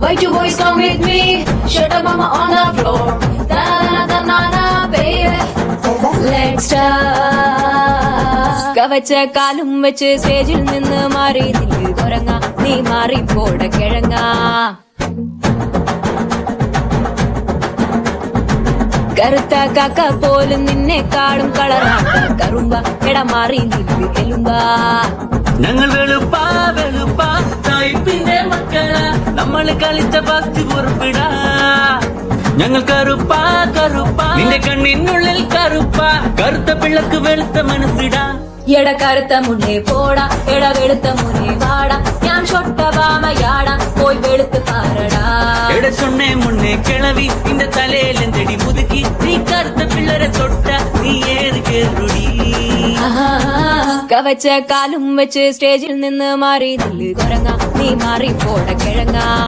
Why you boys come with me? Shut up, mama on the floor. Da-na-na-na-na, baby. Let's start. കവച്ച കാലും വെച്ച് സ്റ്റേജിൽ നിന്ന് മാറി നില്ല് കുരങ്ങ, നീ മാറിപ്പോട കിഴങ്ങ. കറുത്ത കാക്ക പോലും നിന്നെ കാടും കളറാക്ക കറുമ്പ, എട മാറി നില്ല് എലുമ്പ. ഞങ്ങൾ വെളുപ്പാ വെളുപ്പാ സായിപ്പിന്റെ മക്കളാ, നമ്മള് കളിച്ച ഫസ്റ്റ് കുറിപ്പിടാ. ഞങ്ങൾ കറുപ്പാ കറുപ്പാ, നിന്റെ കണ്ണിനുള്ളിൽ കറുപ്പാ, കറുത്ത പിള്ളക്ക് വെളുത്ത മനസ്സിടാ. എട കറുത്ത മുന്നേ പോടാ, എട വെളുത്ത മുന്നേ വാടാ, ഞാൻ ഷൊട്ട വാമയാടാ, പോയി വെളുത്ത് പാരടാ. എട ചൊണ്ണേ മുന്നേ കിളവി, നിന്റെ തലയിൽ എന്തടി മുതുക്കി, നീ കറുത്ത പിള്ളരെ തൊട്ട നീ ഏറ് കേറുടി. കവച്ച കാലും വെച്ച് സ്റ്റേജിൽ നിന്ന് മാറി നില്ല് കുരങ്ങ, നീ മാറിപ്പോട കിഴങ്ങ.